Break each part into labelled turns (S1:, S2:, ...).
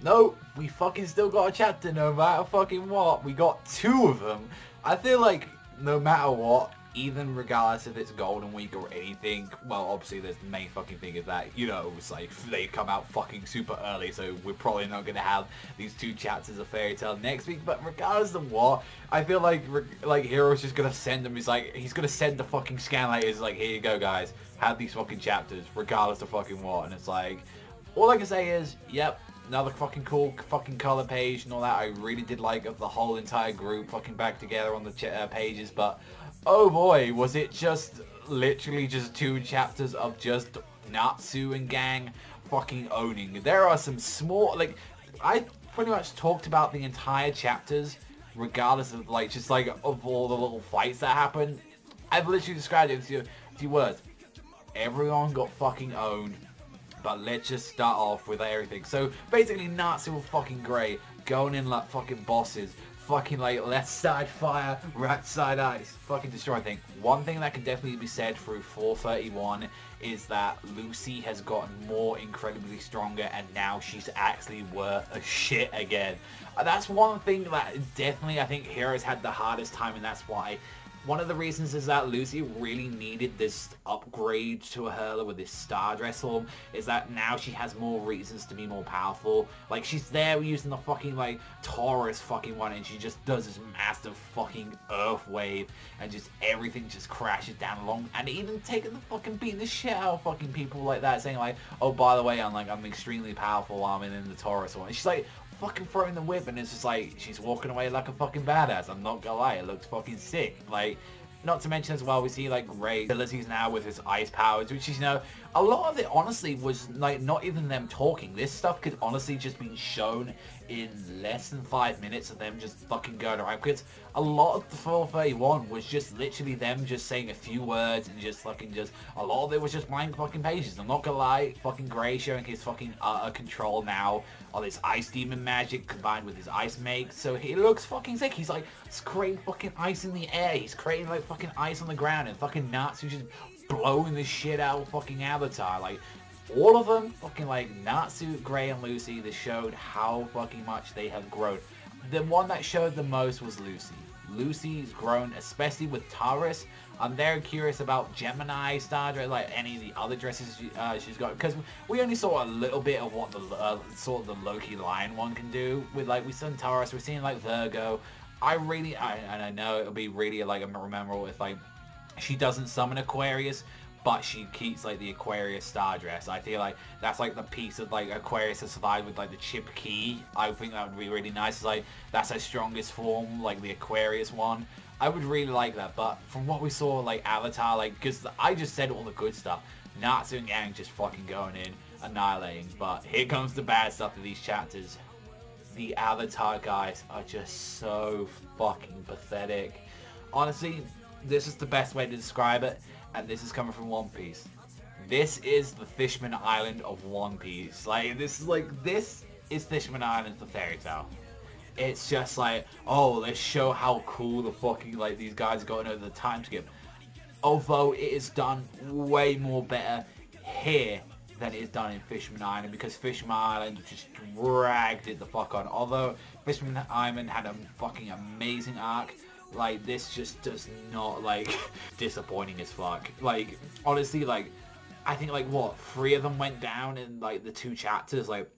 S1: No, we fucking still got a chapter no matter fucking what. We got 2 of them. I feel like no matter what, even regardless if it's Golden Week or anything, well, obviously the main fucking thing is that, you know, it's like they come out fucking super early, so we're probably not going to have these 2 chapters of Fairy Tail next week, but regardless of what, I feel like Hero's just going to send them, he's going to send the fucking scan letters, like, here you go guys, have these fucking chapters, regardless of fucking what, and it's like, all I can say is, yep, another fucking cool fucking color page and all that. I really did like the whole entire group fucking back together on the pages, but oh boy, was it just literally just 2 chapters of just Natsu and gang fucking owning. There are some small, like, I pretty much talked about the entire chapters regardless of like just like of all the little fights that happen. I've literally described it in 2 words. Everyone got fucking owned. But let's just start off with everything. So basically Natsu were fucking great, going in like fucking bosses, fucking like left side fire, right side ice, fucking destroy things. One thing that can definitely be said through 431 is that Lucy has gotten more incredibly stronger and now she's actually worth a shit again. That's one thing that definitely I think Heroes had the hardest time, and that's why one of the reasons is that Lucy really needed this upgrade to her with this star dress form, is that now she has more reasons to be more powerful. Like, she's there using the fucking, like, Taurus fucking one, and she just does this massive fucking earth wave, and just everything just crashes down along, and even taking the fucking beating the shit out of fucking people like that, saying like, oh, by the way, I'm extremely powerful, I'm in the Taurus one. And she's like, fucking throwing the whip, and it's just like she's walking away like a fucking badass. I'm not gonna lie, it looks fucking sick. Like, not to mention as well, we see like Ray's abilities now with his ice powers, which is, you know, a lot of it honestly was like not even them talking. This stuff could honestly just be shown in less than 5 minutes of them just fucking going around, because a lot of the 431 was just literally them just saying a few words and just fucking just, a lot of it was just blank fucking pages. I'm not gonna lie, fucking Gray showing his fucking control now of his ice demon magic combined with his ice make, so he looks fucking sick. He's like, he's creating fucking ice in the air, he's creating like fucking ice on the ground, and fucking Natsu just blowing the shit out of fucking Avatar. Like, all of them, fucking like Natsu, Gray, and Lucy, they showed how fucking much they have grown. The one that showed the most was Lucy. Lucy's grown, especially with Taurus. I'm very curious about Gemini Star Dress, like any of the other dresses she's got, because we only saw a little bit of what the sort of the Loki Lion one can do. With like, we saw Taurus, we're seeing like Virgo. I know it'll be really like memorable if like she doesn't summon Aquarius, but she keeps like the Aquarius star dress. I feel like that's like the piece of like Aquarius to survive with like the chip key. I think that would be really nice. It's like that's her strongest form, like the Aquarius one. I would really like that, but from what we saw, like Avatar, like, because I just said all the good stuff, Natsu and Yang just fucking going in, annihilating, but here comes the bad stuff of these chapters. The Avatar guys are just so fucking pathetic. Honestly, this is the best way to describe it, and this is coming from One Piece. This is the Fishman Island of One Piece. Like, this is Fishman Island for Fairy Tail. It's just like, oh, let's show how cool the fucking, like, these guys got over the time skip. Although it is done way more better here than it is done in Fishman Island, because Fishman Island just dragged it the fuck on. Although Fishman Island had a fucking amazing arc, like, this just does not, like, disappointing as fuck. Like, honestly, like, I think, like, what, 3 of them went down in, like, the 2 chapters, like,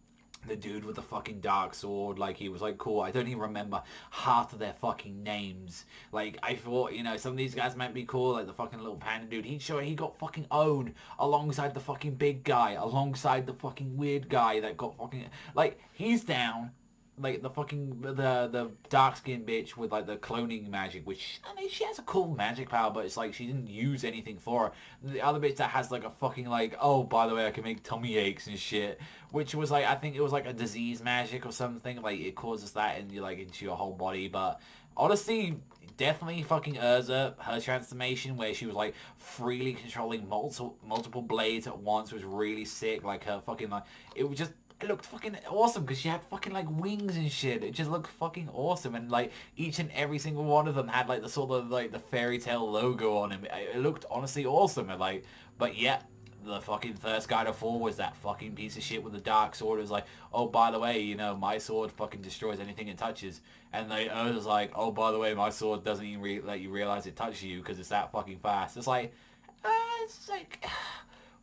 S1: the dude with the fucking dark sword, like, he was like cool. I don't even remember half of their fucking names. Like, I thought, you know, some of these guys might be cool, like the fucking little panda dude. He got fucking owned alongside the fucking big guy, alongside the fucking weird guy that got fucking, like, he's down. Like, the fucking, the dark-skinned bitch with, like, the cloning magic, which, I mean, she has a cool magic power, but it's like, she didn't use anything for her. The other bitch that has, like, a fucking, like, oh, by the way, I can make tummy aches and shit, which was, like, I think it was, like, a disease magic or something, like, it causes that into your whole body, but honestly, definitely fucking Urza, her transformation, where she was, like, freely controlling multiple blades at once was really sick, like, her fucking, like, it was just, it looked fucking awesome because she had fucking like wings and shit. It just looked fucking awesome, and like each and every single one of them had like the sort of like the fairy tale logo on him. It looked honestly awesome, and like, but yeah, the fucking first guy to fall was that fucking piece of shit with the dark sword. It was like, oh, by the way, you know, my sword fucking destroys anything it touches. And the other's like, oh, by the way, my sword doesn't even let you realize it touches you because it's that fucking fast. It's like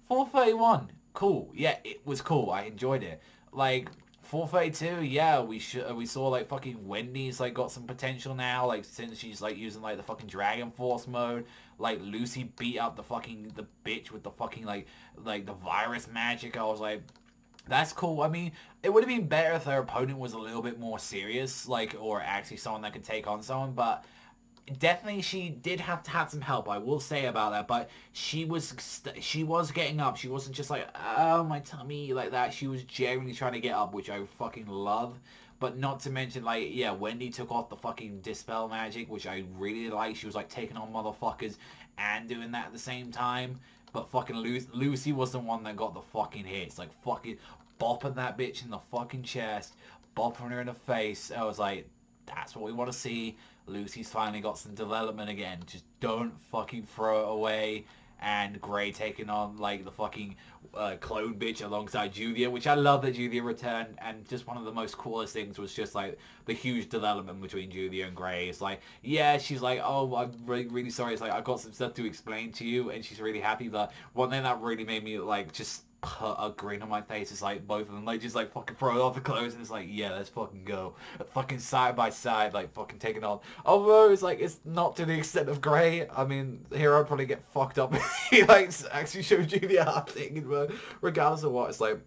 S1: 431, cool. Yeah, it was cool. I enjoyed it. Like 432, yeah, we saw like fucking Wendy's like got some potential now, like since she's like using like the fucking Dragon Force mode. Like Lucy beat up the bitch with the fucking like the virus magic. I was like, that's cool. I mean, it would have been better if her opponent was a little bit more serious, like, or actually someone that could take on someone, but definitely she did have to have some help, I will say about that, but she was getting up. She wasn't just like, oh, my tummy, like that. She was genuinely trying to get up, which I fucking love. But not to mention, like, yeah, Wendy took off the fucking Dispel magic, which I really like. She was, like, taking on motherfuckers and doing that at the same time. But fucking Lucy was the one that got the fucking hits. Like, fucking bopping that bitch in the fucking chest, bopping her in the face. I was like, that's what we want to see. Lucy's finally got some development again. Just don't fucking throw it away. And Grey taking on, like, the fucking clone bitch alongside Julia, which I love that Julia returned. And just one of the most coolest things was just, like, the huge development between Julia and Grey. It's like, yeah, she's like, oh, I'm really sorry. It's like, I've got some stuff to explain to you. And she's really happy. But one thing that really made me, like, just put a grin on my face is like both of them like just like fucking throw off the clothes and it's like, yeah, let's fucking go, fucking side by side, like fucking taking on. Although it's like, it's not to the extent of Grey. I mean, here I'd probably get fucked up. He like actually showed you the art thing, but regardless of what, it's like,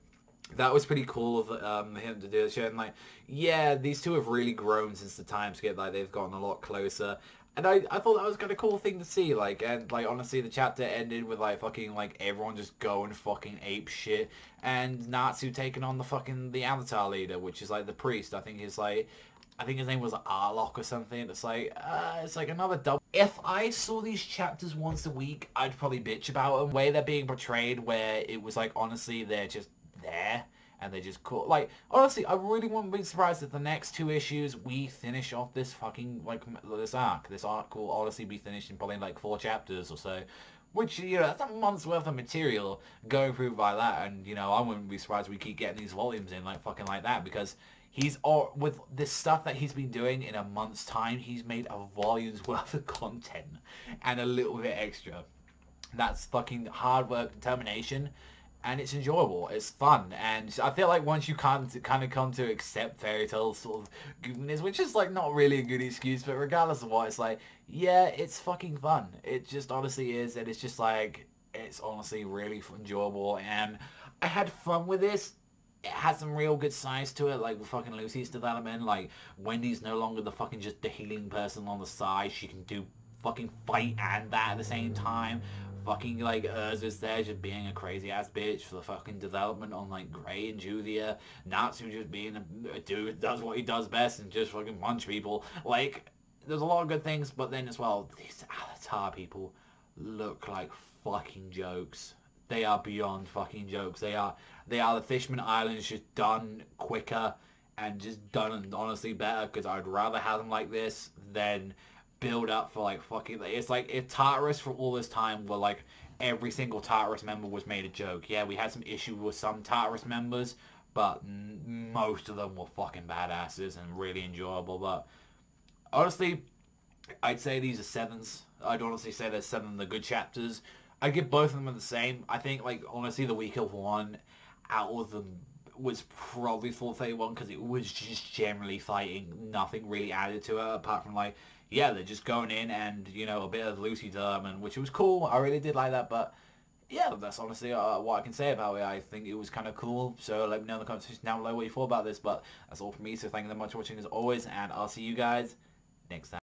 S1: that was pretty cool of him to do the show. And like, yeah, these two have really grown since the time skip. Like, they've gotten a lot closer. And I thought that was kind of cool thing to see, like, and, like, honestly, the chapter ended with, like, fucking, like, everyone just going fucking ape shit, and Natsu taking on the Avatar leader, which is, like, the priest. I think his name was Arlok or something. It's like another double. If I saw these chapters once a week, I'd probably bitch about them. The way they're being portrayed, where it was, like, honestly, they're just there. And they just cool. Like, honestly, I really wouldn't be surprised if the next 2 issues we finish off this fucking, like, this arc. This arc will honestly be finished in probably, like, 4 chapters or so. Which, you know, that's a month's worth of material going through by that. And, you know, I wouldn't be surprised if we keep getting these volumes in, like, fucking like that. Because he's, with this stuff that he's been doing in a month's time, he's made a volume's worth of content. And a little bit extra. That's fucking hard work, determination. And it's enjoyable, it's fun, and I feel like once you kind of come to accept Fairy Tail's sort of goofiness, which is like not really a good excuse, but regardless of what, it's like, yeah, it's fucking fun. It just honestly is, and it's just like, it's honestly really enjoyable, and I had fun with this. It has some real good sides to it, like with fucking Lucy's development. Like, Wendy's no longer the fucking just the healing person on the side. She can do fucking fight and that at the same time. Fucking, like, Urza's there just being a crazy-ass bitch for the fucking development on, like, Grey and Julia. Natsu just being a dude does what he does best and just fucking punch people. Like, there's a lot of good things, but then as well, these Avatar people look like fucking jokes. They are beyond fucking jokes. They are the Fishman Islands just done quicker and just done honestly better, because I'd rather have them like this than build up for like fucking, it's like if Tartarus for all this time were like every single Tartarus member was made a joke. Yeah, we had some issue with some Tartarus members, but most of them were fucking badasses and really enjoyable. But honestly, I'd say these are 7s. I'd honestly say there's 7 of the good chapters. I'd give both of them the same. I think, like, honestly, the weaker one out of them was probably 431, because it was just generally fighting. Nothing really added to it apart from, like, yeah, they're just going in and, you know, a bit of Lucy development, which was cool. I really did like that, but yeah, that's honestly what I can say about it. I think it was kind of cool. So let me know in the comments down below what you thought about this, but that's all from me. So thank you very much for watching as always, and I'll see you guys next time.